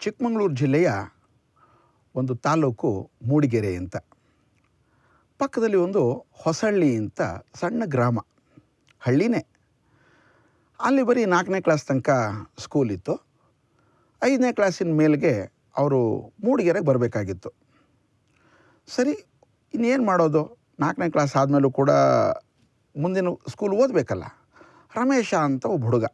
ಚಿಕ್ಕಮಗಳೂರು ಜಿಲ್ಲೆಯ ಒಂದು ತಾಲೂಕು ಮೂಡಿಗೆರೆ ಅಂತ. ಪಕ್ಕದಲ್ಲಿ ಒಂದು ಹೊಸಳ್ಳಿ ಅಂತ ಸಣ್ಣ ಗ್ರಾಮ, ಹಳ್ಳಿನೇ. ಅಲ್ಲಿ ಬರೀ 4ನೇ ಕ್ಲಾಸ್ ತನಕ ಸ್ಕೂಲಿತ್ತು. 5ನೇ ಕ್ಲಾಸಿನ ಮೇಲೆಗೆ ಅವರು ಮೂಡಿಗೆರೆಗೆ ಬರಬೇಕಾಗಿತ್ತು. ಸರಿ, ಇನ್ನೇನು ಮಾಡೋದು, 4ನೇ ಕ್ಲಾಸ್ ಆದಮೇಲೂ ಕೂಡ ಮುಂದಿನ ಸ್ಕೂಲ್ ಓದಬೇಕಲ್ಲ. ರಮೇಶ ಅಂತ ಒಬ್ಬ ಹುಡುಗ,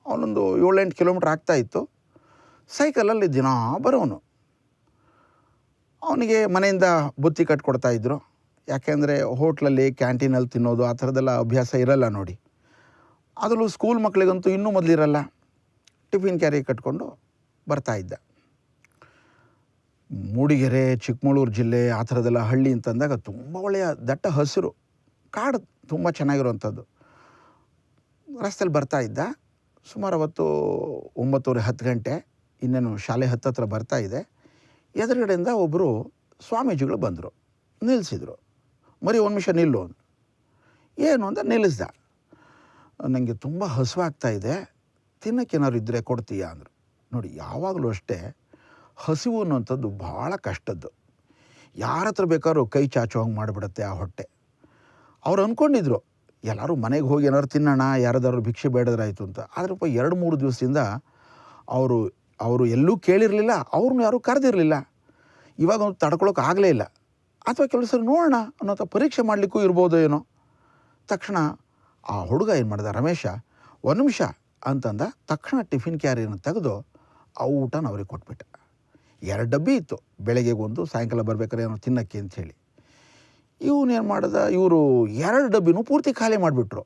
ಅವನೊಂದು 7-8 ಕಿಲೋಮೀಟ್ರ್ ಆಗ್ತಾಯಿತ್ತು. ಸೈಕಲಲ್ಲಿ ದಿನ ಬರೋನು. ಅವನಿಗೆ ಮನೆಯಿಂದ ಬುತ್ತಿ ಕಟ್ಕೊಡ್ತಾಯಿದ್ರು. ಯಾಕೆಂದರೆ ಹೋಟ್ಲಲ್ಲಿ ಕ್ಯಾಂಟೀನಲ್ಲಿ ತಿನ್ನೋದು ಆ ಥರದ್ದೆಲ್ಲ ಅಭ್ಯಾಸ ಇರಲ್ಲ ನೋಡಿ. ಅದರಲ್ಲೂ ಸ್ಕೂಲ್ ಮಕ್ಕಳಿಗಂತೂ ಇನ್ನೂ ಮೊದಲಿರಲ್ಲ. ಟಿಫಿನ್ ಕ್ಯಾರಿ ಕಟ್ಕೊಂಡು ಬರ್ತಾಯಿದ್ದ. ಮೂಡಿಗೆರೆ, ಚಿಕ್ಕಮಗಳೂರು ಜಿಲ್ಲೆ ಆ ಥರದ್ದೆಲ್ಲ ಹಳ್ಳಿ ಅಂತಂದಾಗ ತುಂಬ ಒಳ್ಳೆಯ ದಟ್ಟ ಹಸಿರು, ಕಾಡು ತುಂಬ ಚೆನ್ನಾಗಿರುವಂಥದ್ದು. ರಸ್ತೆಯಲ್ಲಿ ಬರ್ತಾಯಿದ್ದ. ಸುಮಾರು ಅವತ್ತು 9:30-10 ಗಂಟೆ, ಇನ್ನೇನು ಶಾಲೆ ಹತ್ತತ್ರ ಬರ್ತಾಯಿದೆ. ಎದುರುಗಡೆಯಿಂದ ಒಬ್ಬರು ಸ್ವಾಮೀಜಿಗಳು ಬಂದರು, ನಿಲ್ಲಿಸಿದರು. ಮರಿ ಒಂದು ನಿಮಿಷ ನಿಲ್ಲು ಅಂದರು. ಏನು ಅಂತ ನಿಲ್ಲಿಸ್ದ. ನನಗೆ ತುಂಬ ಹಸಿವಾಗ್ತಾಯಿದೆ, ತಿನ್ನೋಕ್ಕೇನಾದ್ರು ಇದ್ದರೆ ಕೊಡ್ತೀಯಾ ಅಂದರು. ನೋಡಿ, ಯಾವಾಗಲೂ ಅಷ್ಟೇ ಹಸಿವು ಅನ್ನುವಂಥದ್ದು ಭಾಳ ಕಷ್ಟದ್ದು. ಯಾರ ಹತ್ರ ಬೇಕಾದ್ರೂ ಕೈ ಚಾಚೋ ಹಂಗೆ ಮಾಡಿಬಿಡುತ್ತೆ ಆ ಹೊಟ್ಟೆ. ಅವ್ರು ಅಂದ್ಕೊಂಡಿದ್ರು ಎಲ್ಲರೂ ಮನೆಗೆ ಹೋಗಿ ಏನಾದ್ರು ತಿನ್ನೋಣ, ಯಾರದಾದ್ರು ಭಿಕ್ಷೆ ಬೇಡದ್ರಾಯ್ತು ಅಂತ. ಆದರೆ 2-3 ದಿವಸದಿಂದ ಅವರು ಎಲ್ಲೂ ಕೇಳಿರಲಿಲ್ಲ, ಅವ್ರನ್ನೂ ಯಾರೂ ಕರೆದಿರಲಿಲ್ಲ. ಇವಾಗ ಒಂದು ತಡ್ಕೊಳಕ್ಕೆ ಆಗಲೇ ಇಲ್ಲ. ಅಥವಾ ಕೆಲವು ಸರಿ ನೋಡೋಣ ಅನ್ನೋಂಥ ಪರೀಕ್ಷೆ ಮಾಡಲಿಕ್ಕೂ ಇರ್ಬೋದು ಏನೋ. ತಕ್ಷಣ ಆ ಹುಡುಗ ಏನು ಮಾಡ್ದ, ರಮೇಶ, 1 ನಿಮಿಷ ಅಂತಂದ. ತಕ್ಷಣ ಟಿಫಿನ್ ಕ್ಯಾರಿಯನ್ನು ತೆಗೆದು ಆ ಊಟನ ಅವ್ರಿಗೆ ಕೊಟ್ಬಿಟ್ಟ. 2 ಡಬ್ಬಿ ಇತ್ತು, ಬೆಳಗ್ಗೆ ಒಂದು, ಸಾಯಂಕಾಲ ಬರ್ಬೇಕಾದ್ರೆ ಏನೋ ತಿನ್ನೋಕ್ಕೆ ಅಂಥೇಳಿ. ಇವನೇನು ಮಾಡ್ದ, ಇವರು 2 ಡಬ್ಬಿನೂ ಪೂರ್ತಿ ಖಾಲಿ ಮಾಡಿಬಿಟ್ರು.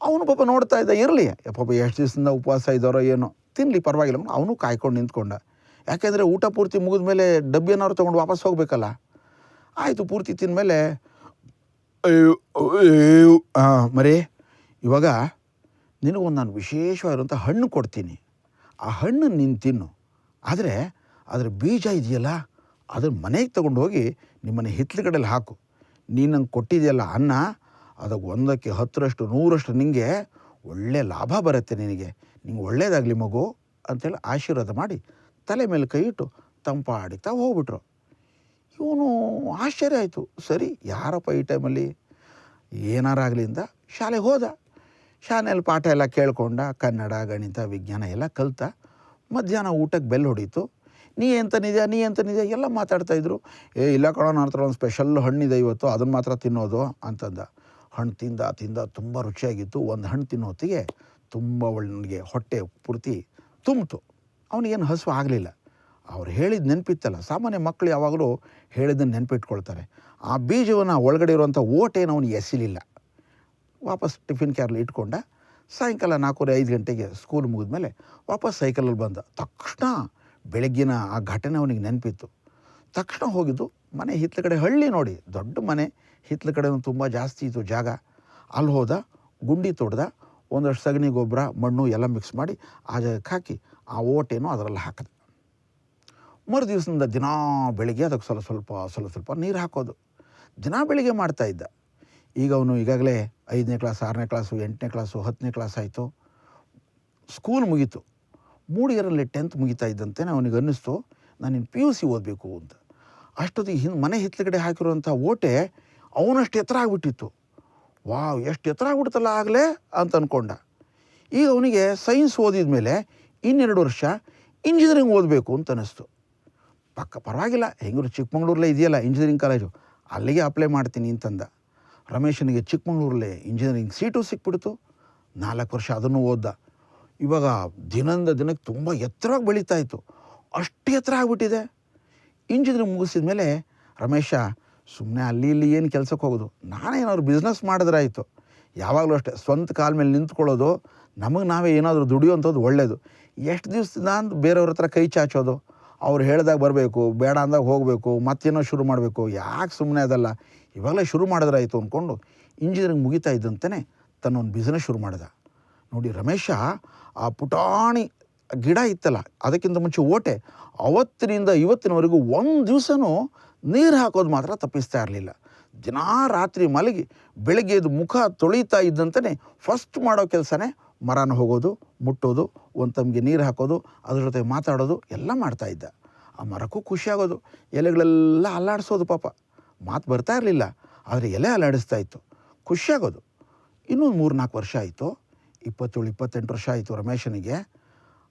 ಅವನು ಪಾಪ ನೋಡ್ತಾ ಇದ್ದ, ಇರಲಿ ಪಾಪ ಎಷ್ಟು ದಿವಸದಿಂದ ಉಪವಾಸ ಇದ್ದಾರೋ ಏನೋ, ತಿನ್ನಲಿ ಪರವಾಗಿಲ್ಲ. ಅವನು ಕಾಯ್ಕೊಂಡು ನಿಂತ್ಕೊಂಡ. ಯಾಕೆಂದರೆ ಊಟ ಪೂರ್ತಿ ಮುಗಿದ ಮೇಲೆ ಡಬ್ಬಿ ಏನಾದ್ರು ತೊಗೊಂಡು ವಾಪಸ್ ಹೋಗಬೇಕಲ್ಲ. ಆಯಿತು, ಪೂರ್ತಿ ತಿಂದಮೇಲೆ ಮರೇ, ಇವಾಗ ನಿನಗೊಂದು ನಾನು ವಿಶೇಷವಾಗಿರುವಂಥ ಹಣ್ಣು ಕೊಡ್ತೀನಿ, ಆ ಹಣ್ಣನ್ನು ನೀನು ತಿನ್ನು. ಆದರೆ ಅದರ ಬೀಜ ಇದೆಯಲ್ಲ, ಅದನ್ನು ಮನೆಗೆ ತೊಗೊಂಡು ಹೋಗಿ ನಿಮ್ಮನೆ ಹಿತ್ತಲುಗಡೆಯಲ್ಲಿ ಹಾಕು. ನೀನು ನಂಗೆ ಕೊಟ್ಟಿದೆಯಲ್ಲ ಅನ್ನ, ಅದಕ್ಕೆ 1ಕ್ಕೆ 10ರಷ್ಟು 100ರಷ್ಟು ನಿನಗೆ ಒಳ್ಳೆಯ ಲಾಭ ಬರುತ್ತೆ, ನಿನಗೆ ಒಳ್ಳೆಯದಾಗಲಿ ಮಗು ಅಂಥೇಳಿ ಆಶೀರ್ವಾದ ಮಾಡಿ ತಲೆ ಮೇಲೆ ಕೈ ಇಟ್ಟು ತಂಪಾಡಿತಾ ಹೋಗ್ಬಿಟ್ರು. ಇವನು ಆಶ್ಚರ್ಯ ಆಯಿತು. ಸರಿ, ಯಾರಪ್ಪ ಈ ಟೈಮಲ್ಲಿ ಏನಾರಾಗಲಿ ಅಂತ ಶಾಲೆಗೆ ಹೋದ. ಶಾಲೆಯಲ್ಲಿ ಪಾಠ ಎಲ್ಲ ಕೇಳ್ಕೊಂಡ, ಕನ್ನಡ, ಗಣಿತ, ವಿಜ್ಞಾನ ಎಲ್ಲ ಕಲಿತ. ಮಧ್ಯಾಹ್ನ ಊಟಕ್ಕೆ ಬೆಲ್ ಹೊಡೀತು. ನೀ ಎಂತನಿದೆಯಾ ಎಲ್ಲ ಮಾತಾಡ್ತಾಯಿದ್ರು. ಇಲ್ಲ ಕಣೋ, ನನ್ನ ಹತ್ರ ಒಂದು ಸ್ಪೆಷಲ್ ಹಣ್ಣಿದೆ ಇವತ್ತು, ಅದನ್ನು ಮಾತ್ರ ತಿನ್ನೋದು ಅಂತಂದ. ಹಣ್ಣು ತಿಂದ ತುಂಬ ರುಚಿಯಾಗಿತ್ತು. ಒಂದು ಹಣ್ಣು ತಿನ್ನೋ ಹೊತ್ತಿಗೆ ತುಂಬ ಒಳ್ಳೆಗೆ ಹೊಟ್ಟೆ ಪೂರ್ತಿ ತುಂಬಿತು. ಅವನಿಗೇನು ಹಸಿವು ಆಗಲಿಲ್ಲ. ಅವ್ರು ಹೇಳಿದ ನೆನಪಿತ್ತಲ್ಲ, ಸಾಮಾನ್ಯ ಮಕ್ಕಳು ಯಾವಾಗಲೂ ಹೇಳಿದ್ದನ್ನು ನೆನಪಿಟ್ಕೊಳ್ತಾರೆ. ಆ ಬೀಜವನ್ನು ಒಳಗಡೆ ಇರುವಂಥ ಓಟೇನು ಅವನಿಗೆ ಎಸಿಲಿಲ್ಲ. ವಾಪಸ್ ಟಿಫಿನ್ ಕ್ಯಾರಲ್ಲಿ ಇಟ್ಕೊಂಡ. ಸಾಯಂಕಾಲ 4:30-5 ಗಂಟೆಗೆ ಸ್ಕೂಲ್ ಮುಗಿದ್ಮೇಲೆ ವಾಪಸ್ ಸೈಕಲಲ್ಲಿ ಬಂದ. ತಕ್ಷಣ ಬೆಳಗ್ಗಿನ ಆ ಘಟನೆ ಅವನಿಗೆ ನೆನಪಿತ್ತು. ತಕ್ಷಣ ಹೋಗಿದ್ದು ಮನೆ ಹಿತ್ತಲ ಕಡೆ, ಹಳ್ಳಿ ನೋಡಿ, ದೊಡ್ಡ ಮನೆ, ಹಿತ್ತಲ ಕಡೆ ತುಂಬ ಜಾಸ್ತಿ ಇತ್ತು ಜಾಗ. ಅಲ್ಲಿ ಹೋದ, ಗುಂಡಿ ತೊಡ್ದ, ಒಂದಷ್ಟು ಸಗಣಿ ಗೊಬ್ಬರ, ಮಣ್ಣು ಎಲ್ಲ ಮಿಕ್ಸ್ ಮಾಡಿ ಆ ಜಾಗಕ್ಕೆ ಹಾಕಿ ಆ ಓಟೇನೋ ಅದರಲ್ಲಿ ಹಾಕಿದ. ಮರು ದಿವಸದಿಂದ ದಿನ ಬೆಳಿಗ್ಗೆ ಅದಕ್ಕೆ ಸ್ವಲ್ಪ ನೀರು ಹಾಕೋದು. ದಿನ ಬೆಳಿಗ್ಗೆ ಮಾಡ್ತಾಯಿದ್ದ. ಈಗ ಅವನು ಈಗಾಗಲೇ 5ನೇ ಕ್ಲಾಸ್, 6ನೇ ಕ್ಲಾಸು, 8ನೇ ಕ್ಲಾಸು, 10ನೇ ಕ್ಲಾಸ್ ಆಯಿತು. ಸ್ಕೂಲ್ ಮುಗೀತು. ಮೂಡಿಗೆರೆಯಲ್ಲಿ 10th ಮುಗಿತಾ ಇದ್ದಂತೆ ಅವನಿಗೆ ಅನ್ನಿಸ್ತು, ನಾನು ಇನ್ನು PUC ಓದಬೇಕು ಅಂತ. ಅಷ್ಟೊತ್ತಿಗೆ ಮನೆ ಹಿತ್ತಲಗಡೆ ಹಾಕಿರುವಂಥ ಓಟೆ ಅವನಷ್ಟು ಎತ್ತರ ಆಗಿಬಿಟ್ಟಿತ್ತು. ವಾವ್, ಎಷ್ಟು ಎತ್ತರ ಆಗ್ಬಿಡ್ತಲ್ಲ ಆಗಲೇ ಅಂತ ಅಂದ್ಕೊಂಡ. ಈಗ ಅವನಿಗೆ ಸೈನ್ಸ್ ಓದಿದ ಮೇಲೆ 2 ವರ್ಷ ಇಂಜಿನಿಯರಿಂಗ್ ಓದಬೇಕು ಅಂತ ಅನ್ನಿಸ್ತು. ಪರವಾಗಿಲ್ಲ, ಹೆಂಗರು ಚಿಕ್ಕಮಗಳೂರಲ್ಲೇ ಇದೆಯಲ್ಲ ಇಂಜಿನಿಯರಿಂಗ್ ಕಾಲೇಜು, ಅಲ್ಲಿಗೆ ಅಪ್ಲೈ ಮಾಡ್ತೀನಿ ಅಂತಂದ. ರಮೇಶನಿಗೆ ಚಿಕ್ಕಮಗಳೂರಲ್ಲೇ ಇಂಜಿನಿಯರಿಂಗ್ ಸೀಟು ಸಿಕ್ಬಿಡ್ತು. 4 ವರ್ಷ ಅದನ್ನು ಓದ್ದ. ಇವಾಗ ದಿನದಿಂದ ದಿನಕ್ಕೆ ತುಂಬ ಎತ್ತರವಾಗಿ ಬೆಳೀತಾ ಇತ್ತು. ಅಷ್ಟು ಎತ್ತರ ಆಗಿಬಿಟ್ಟಿದೆ. ಇಂಜಿನಿಯರಿಂಗ್ ಮುಗಿಸಿದ ಮೇಲೆ ರಮೇಶ ಸುಮ್ಮನೆ ಅಲ್ಲಿ ಇಲ್ಲಿ ಏನು ಕೆಲಸಕ್ಕೆ ಹೋಗೋದು, ನಾನೇನಾದ್ರು ಬಿಸ್ನೆಸ್ ಮಾಡಿದ್ರಾಯಿತು. ಯಾವಾಗಲೂ ಅಷ್ಟೇ ಸ್ವಂತ ಕಾಲ ಮೇಲೆ ನಿಂತ್ಕೊಳ್ಳೋದು, ನಮಗೆ ನಾವೇ ಏನಾದರೂ ದುಡಿಯೋವಂಥದ್ದು ಒಳ್ಳೆಯದು. ಎಷ್ಟು ದಿವಸದಿಂದ ಅಂತ ಬೇರೆಯವ್ರ ಹತ್ರ ಕೈ ಚಾಚೋದು, ಅವ್ರು ಹೇಳಿದಾಗ ಬರಬೇಕು, ಬೇಡ ಅಂದಾಗ ಹೋಗಬೇಕು, ಮತ್ತೇನೋ ಶುರು ಮಾಡಬೇಕು, ಯಾಕೆ ಸುಮ್ಮನೆ ಅದಲ್ಲ, ಇವಾಗಲೇ ಶುರು ಮಾಡಿದ್ರಾಯಿತು ಅಂದ್ಕೊಂಡು ಇಂಜಿನಿಯರಿಂಗ್ ಮುಗಿತಾ ಇದ್ದಂತೆಯೇ ತನ್ನೊಂದು ಬಿಸ್ನೆಸ್ ಶುರು ಮಾಡಿದ. ನೋಡಿ, ರಮೇಶ ಆ ಪುಟಾಣಿ ಗಿಡ ಇತ್ತಲ್ಲ, ಅದಕ್ಕಿಂತ ಮುಂಚೆ ಓಟೆ, ಅವತ್ತಿನಿಂದ ಇವತ್ತಿನವರೆಗೂ ಒಂದು ದಿವಸನೂ ನೀರು ಹಾಕೋದು ಮಾತ್ರ ತಪ್ಪಿಸ್ತಾ ಇರಲಿಲ್ಲ. ದಿನಾ ರಾತ್ರಿ ಮಲಗಿ ಬೆಳಗ್ಗೆ ಎದ್ದು ಮುಖ ತೊಳಿತಾ ಇದ್ದಂತೆಯೇ ಫಸ್ಟ್ ಮಾಡೋ ಕೆಲಸನೇ ಮರನ ಹೋಗೋದು, ಮುಟ್ಟೋದು, ಒಂದು ತಮ್ಗೆ ನೀರು ಹಾಕೋದು, ಅದ್ರ ಜೊತೆ ಮಾತಾಡೋದು ಎಲ್ಲ ಮಾಡ್ತಾಯಿದ್ದ. ಆ ಮರಕ್ಕೂ ಖುಷಿಯಾಗೋದು, ಎಲೆಗಳೆಲ್ಲ ಅಲ್ಲಾಡಿಸೋದು. ಪಾಪ ಮಾತು ಬರ್ತಾ ಇರಲಿಲ್ಲ, ಆದರೆ ಎಲೆ ಅಲ್ಲಾಡಿಸ್ತಾ ಇತ್ತು, ಖುಷಿಯಾಗೋದು. ಇನ್ನೊಂದು 3-4 ವರ್ಷ ಆಯಿತು, 27-28 ವರ್ಷ ಆಯಿತು ರಮೇಶನಿಗೆ.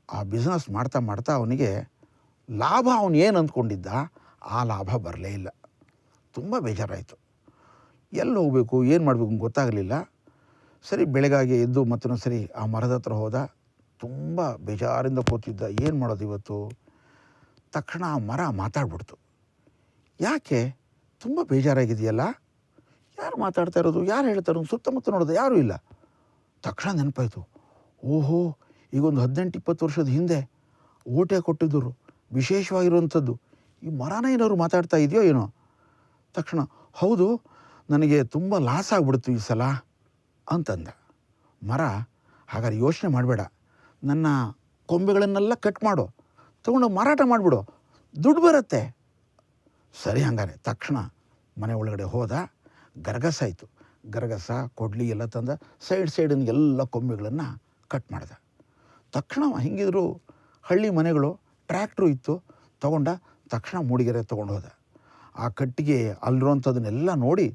ಆ ಬಿಸ್ನೆಸ್ ಮಾಡ್ತಾ ಮಾಡ್ತಾ ಅವನಿಗೆ ಲಾಭ ಅವನು ಏನು ಅಂದ್ಕೊಂಡಿದ್ದ ಆ ಲಾಭ ಬರಲೇ ಇಲ್ಲ. ತುಂಬ ಬೇಜಾರಾಯಿತು. ಎಲ್ಲಿ ಹೋಗಬೇಕು, ಏನು ಮಾಡಬೇಕು ಗೊತ್ತಾಗಲಿಲ್ಲ. ಸರಿ, ಬೆಳಗಾಗಿ ಎದ್ದು ಮತ್ತೊಂದು ಸರಿ ಆ ಮರದ ಹತ್ರ ಹೋದ. ತುಂಬ ಬೇಜಾರಿಂದ ಕೂತಿದ್ದ, ಏನು ಮಾಡೋದು ಇವತ್ತು. ತಕ್ಷಣ ಆ ಮರ ಮಾತಾಡ್ಬಿಡ್ತು. ಯಾಕೆ ತುಂಬ ಬೇಜಾರಾಗಿದೆಯಲ್ಲ, ಯಾರು ಮಾತಾಡ್ತಾ ಇರೋದು, ಯಾರು ಹೇಳ್ತಾರೋ, ಸುತ್ತಮುತ್ತ ನೋಡೋದು ಯಾರೂ ಇಲ್ಲ. ತಕ್ಷಣ ನೆನಪಾಯಿತು, ಓಹೋ, ಈಗೊಂದು 18-20 ವರ್ಷದ ಹಿಂದೆ ಓಟೆ ಕೊಟ್ಟಿದ್ದರು, ವಿಶೇಷವಾಗಿರುವಂಥದ್ದು. ಈ ಮರನ ಏನಾದ್ರು ಮಾತಾಡ್ತಾ ಇದೆಯೋ ಏನೋ. ತಕ್ಷಣ ಹೌದು, ನನಗೆ ತುಂಬ ಲಾಸ್ ಆಗಿಬಿಡ್ತು ಈ ಸಲ ಅಂತಂದ. ಮರ, ಹಾಗಾದ್ರೆ ಯೋಚನೆ ಮಾಡಬೇಡ, ನನ್ನ ಕೊಂಬೆಗಳನ್ನೆಲ್ಲ ಕಟ್ ಮಾಡು, ತೊಗೊಂಡು ಮಾರಾಟ ಮಾಡಿಬಿಡು, ದುಡ್ಡು ಬರುತ್ತೆ. ಸರಿ ಹಂಗಾರೆ. ತಕ್ಷಣ ಮನೆ ಒಳಗಡೆ ಹೋದ, ಗರಗಸ ಆಯಿತು, ಗರಗಸ ಕೊಡ್ಲಿ ಎಲ್ಲ ತಂದ, ಸೈಡಿನ ಎಲ್ಲ ಕೊಂಬೆಗಳನ್ನು ಕಟ್ ಮಾಡ್ದ. ತಕ್ಷಣ ಹಿಂಗಿದ್ರು ಹಳ್ಳಿ ಮನೆಗಳು, ಟ್ರ್ಯಾಕ್ಟ್ರು ಇತ್ತು, ತೊಗೊಂಡ. ತಕ್ಷಣ ಮೂಡಿಗೆರೆ ತೊಗೊಂಡು ಹೋದ. ಆ ಕಟ್ಟಿಗೆ ಅಲ್ಲಿರೋಂಥದ್ದನ್ನೆಲ್ಲ ನೋಡಿ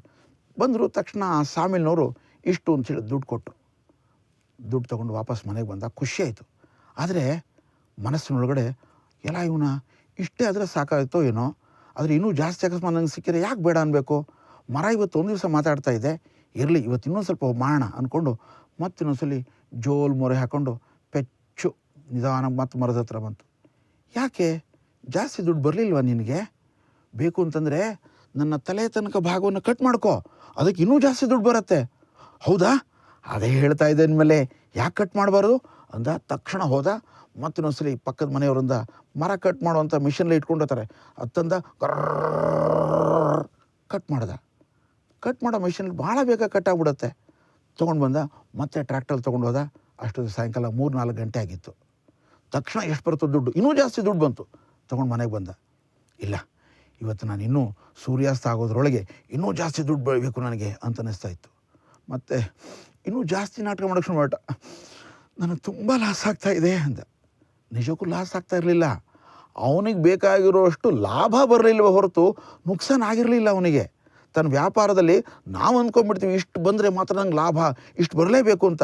ಬಂದರು. ತಕ್ಷಣ ಆ ಸಾಮಿಲ್ನವರು ಇಷ್ಟು ಅಂತೇಳಿ ದುಡ್ಡು ಕೊಟ್ಟರು. ದುಡ್ಡು ತೊಗೊಂಡು ವಾಪಸ್ ಮನೆಗೆ ಬಂದ, ಖುಷಿಯಾಯಿತು. ಆದರೆ ಮನಸ್ಸಿನೊಳಗಡೆ ಎಲ್ಲ ಇವನ ಇಷ್ಟೇ ಆದರೆ ಸಾಕಾಯಿತೋ ಏನೋ, ಆದರೆ ಇನ್ನೂ ಜಾಸ್ತಿ ಅಕಸ್ಮಾತ್ ನಂಗೆ ಸಿಕ್ಕಿದ್ರೆ ಯಾಕೆ ಬೇಡ ಅನ್ಬೇಕು. ಮರ ಇವತ್ತು ಒಂದು ದಿವಸ ಮಾತಾಡ್ತಾ ಇದೆ, ಇರಲಿ ಇವತ್ತು ಇನ್ನೊಂದು ಸ್ವಲ್ಪ ಮಾಡೋಣ ಅಂದ್ಕೊಂಡು ಮತ್ತಿನ್ನೊಂದ್ಸಲಿ ಜೋಲ್ ಮೊರೆ ಹಾಕ್ಕೊಂಡು ಪೆಚ್ಚು ನಿಧಾನ ಮತ್ತೆ ಮರದ ಹತ್ರ ಬಂತು. ಯಾಕೆ ಜಾಸ್ತಿ ದುಡ್ಡು ಬರಲಿಲ್ವ ನಿನಗೆ? ಬೇಕು ಅಂತಂದರೆ ನನ್ನ ತಲೆ ತನಕ ಭಾಗವನ್ನು ಕಟ್ ಮಾಡ್ಕೋ, ಅದಕ್ಕೆ ಇನ್ನೂ ಜಾಸ್ತಿ ದುಡ್ಡು ಬರುತ್ತೆ. ಹೌದಾ, ಅದೇ ಹೇಳ್ತಾ ಇದ್ದೆ ಅಂದಮೇಲೆ ಯಾಕೆ ಕಟ್ ಮಾಡಬಾರ್ದು ಅಂದ. ತಕ್ಷಣ ಹೋದ, ಮತ್ತಿನ್ನೊಂದ್ಸಲಿ ಪಕ್ಕದ ಮನೆಯವರಿಂದ ಮರ ಕಟ್ ಮಾಡುವಂಥ ಮಿಷನ್ಲಿ ಇಟ್ಕೊಂಡಿರ್ತಾರೆ, ಅತ್ತಂದ ಕಟ್ ಮಾಡ್ದ. ಕಟ್ ಮಾಡೋ ಮಿಷನ್ ಭಾಳ ಬೇಗ ಕಟ್ ಆಗಿಬಿಡುತ್ತೆ. ತೊಗೊಂಡು ಬಂದ, ಮತ್ತೆ ಟ್ರ್ಯಾಕ್ಟರ್ ತೊಗೊಂಡು ಹೋದ. ಅಷ್ಟೊಂದು ಸಾಯಂಕಾಲ 3-4 ಗಂಟೆ ಆಗಿತ್ತು. ತಕ್ಷಣ ಎಷ್ಟು ಬರ್ತದೆ ದುಡ್ಡು, ಇನ್ನೂ ಜಾಸ್ತಿ ದುಡ್ಡು ಬಂತು. ತೊಗೊಂಡು ಮನೆಗೆ ಬಂದ. ಇಲ್ಲ, ಇವತ್ತು ನಾನು ಇನ್ನೂ ಸೂರ್ಯಾಸ್ತ ಆಗೋದ್ರೊಳಗೆ ಇನ್ನೂ ಜಾಸ್ತಿ ದುಡ್ಡು ಬೆಳಿಬೇಕು ನನಗೆ ಅಂತ ಅನ್ನಿಸ್ತಾ ಇತ್ತು. ಮತ್ತು ಇನ್ನೂ ಜಾಸ್ತಿ ನಾಟಕ ಮಾಡೋಕ್ಕೆ ಶುರು ಮಾಡ್ಬಿಟ್ಟ. ನನಗೆ ತುಂಬ ಲಾಸ್ ಆಗ್ತಾಯಿದೆ ಅಂದ. ನಿಜಕ್ಕೂ ಲಾಸ್ ಆಗ್ತಾ ಇರಲಿಲ್ಲ, ಅವನಿಗೆ ಬೇಕಾಗಿರೋಷ್ಟು ಲಾಭ ಬರಲಿಲ್ವ ಹೊರತು ನುಕ್ಸಾನ್ ಆಗಿರಲಿಲ್ಲ ಅವನಿಗೆ. ತನ್ನ ವ್ಯಾಪಾರದಲ್ಲಿ ನಾವು ಅಂದ್ಕೊಂಡ್ಬಿಡ್ತೀವಿ ಇಷ್ಟು ಬಂದರೆ ಮಾತ್ರ ನಂಗೆ ಲಾಭ, ಇಷ್ಟು ಬರಲೇಬೇಕು ಅಂತ.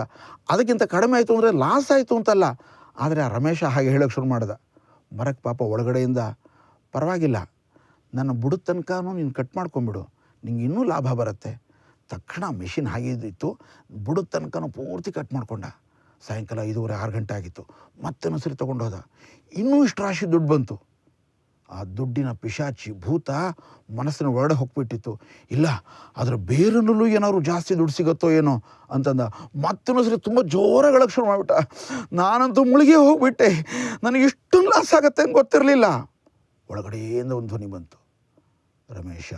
ಅದಕ್ಕಿಂತ ಕಡಿಮೆ ಆಯಿತು ಅಂದರೆ ಲಾಸ್ ಆಯಿತು ಅಂತಲ್ಲ. ಆದರೆ ಆ ರಮೇಶ ಹಾಗೆ ಹೇಳೋಕ್ಕೆ ಶುರು ಮಾಡ್ದ. ಮರಕ್ಕೆ ಪಾಪ ಒಳಗಡೆಯಿಂದ, ಪರವಾಗಿಲ್ಲ, ನನ್ನ ಬುಡದ ತನಕನೂ ನೀನು ಕಟ್ ಮಾಡ್ಕೊಂಬಿಡು, ನಿಂಗೆ ಇನ್ನೂ ಲಾಭ ಬರುತ್ತೆ. ತಕ್ಷಣ ಮೆಷಿನ್ ಹಾಗಿದ್ದಿತ್ತು, ಬುಡದ ತನಕನೂ ಪೂರ್ತಿ ಕಟ್ ಮಾಡ್ಕೊಂಡ. ಸಾಯಂಕಾಲ 5:30-6 ಗಂಟೆ ಆಗಿತ್ತು. ಮತ್ತೆ ಸರಿ ತೊಗೊಂಡು ಹೋದ. ಇನ್ನೂ ಇಷ್ಟು ರಾಶಿ ದುಡ್ಡು ಬಂತು. ಆ ದುಡ್ಡಿನ ಪಿಶಾಚಿ ಭೂತ ಮನಸ್ಸಿನ ಹೊರಡೆ ಹೋಗ್ಬಿಟ್ಟಿತ್ತು. ಇಲ್ಲ, ಅದರ ಬೇರನಲ್ಲೂ ಏನಾದ್ರು ಜಾಸ್ತಿ ದುಡ್ಡು ಸಿಗುತ್ತೋ ಏನೋ ಅಂತಂದ. ಮತ್ತೊಂದು ಸರಿ ತುಂಬ ಜೋರಾಗಿ ಶುರು ಮಾಡಿಬಿಟ್ಟ. ನಾನಂತೂ ಮುಳುಗಿ ಹೋಗ್ಬಿಟ್ಟೆ, ನನಗೆ ಇಷ್ಟೊಂದು ಲಾಸ್ ಆಗುತ್ತೆ ಅಂತ ಗೊತ್ತಿರಲಿಲ್ಲ. ಒಳಗಡೆಯಿಂದ ಒಂದು ಧ್ವನಿ ಬಂತು, ರಮೇಶ,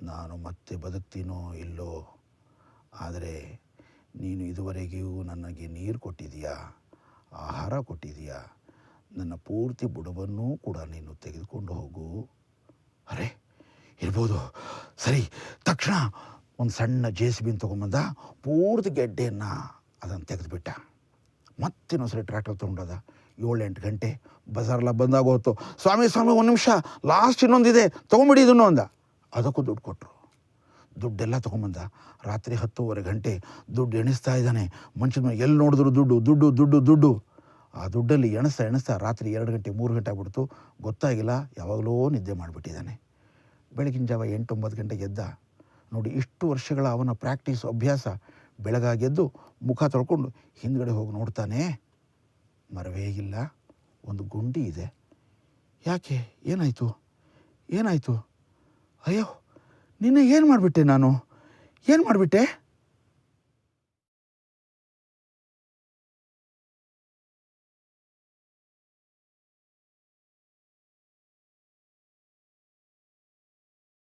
ನಾನು ಮತ್ತೆ ಬದುಕ್ತೀನೋ ಇಲ್ಲೋ, ಆದರೆ ನೀನು ಇದುವರೆಗೂ ನನಗೆ ನೀರು ಕೊಟ್ಟಿದೀಯಾ, ಆಹಾರ ಕೊಟ್ಟಿದೀಯಾ, ನನ್ನ ಪೂರ್ತಿ ಬುಡವನ್ನೂ ಕೂಡ ನೀನು ತೆಗೆದುಕೊಂಡು ಹೋಗು. ಅರೆ, ಇರ್ಬೋದು, ಸರಿ. ತಕ್ಷಣ ಒಂದು ಸಣ್ಣ JCB ತೊಗೊಂಬಂದ, ಪೂರ್ತಿ ಗೆಡ್ಡೆಯನ್ನು ಅದನ್ನು ತೆಗೆದುಬಿಟ್ಟ. ಮತ್ತಿನ್ನೊಂದ್ಸರಿ ಟ್ರ್ಯಾಕ್ಟರ್ ತೊಗೊಂಡೋದ. 7-8 ಗಂಟೆ ಬಜಾರೆಲ್ಲ ಬಂದಾಗ ಹೋಯ್ತು. ಸ್ವಾಮಿ ಒಂದು ನಿಮಿಷ, ಲಾಸ್ಟ್ ಇನ್ನೊಂದಿದೆ, ತೊಗೊಂಬಿಡಿ ಇದನ್ನು ಅಂದ. ಅದಕ್ಕೂ ದುಡ್ಡು ಕೊಟ್ಟರು. ದುಡ್ಡೆಲ್ಲ ತೊಗೊಂಬಂದ. ರಾತ್ರಿ 10:30 ಗಂಟೆ ದುಡ್ಡು ಎಣಿಸ್ತಾ ಇದ್ದಾನೆ. ಮಂಚದ ಮೇಲೆ ಎಲ್ಲಿ ನೋಡಿದ್ರು ದುಡ್ಡು ದುಡ್ಡು ದುಡ್ಡು ದುಡ್ಡು. ಆ ದುಡ್ಡಲ್ಲಿ ಎಣಿಸ್ತಾ ರಾತ್ರಿ 2 ಗಂಟೆ 3 ಗಂಟೆ ಆಗ್ಬಿಡ್ತು. ಗೊತ್ತಾಗಿಲ್ಲ, ಯಾವಾಗಲೂ ನಿದ್ದೆ ಮಾಡಿಬಿಟ್ಟಿದ್ದಾನೆ. ಬೆಳಗಿನ ಜಾವ 8-9 ಗಂಟೆಗೆ ಎದ್ದ. ನೋಡಿ, ಇಷ್ಟು ವರ್ಷಗಳ ಅವನ ಪ್ರಾಕ್ಟೀಸ್, ಅಭ್ಯಾಸ. ಬೆಳಗಾಗೆದ್ದು ಮುಖ ತೊಳ್ಕೊಂಡು ಹಿಂದ್ಗಡೆ ಹೋಗಿ ನೋಡ್ತಾನೆ, ಮರವೇ ಇಲ್ಲ, ಒಂದು ಗುಂಡಿ ಇದೆ. ಯಾಕೆ, ಏನಾಯಿತು? ಅಯ್ಯೋ, ನಿನ್ನೆ ಏನು ಮಾಡಿಬಿಟ್ಟೆ, ಏನು ಮಾಡಿಬಿಟ್ಟೆ?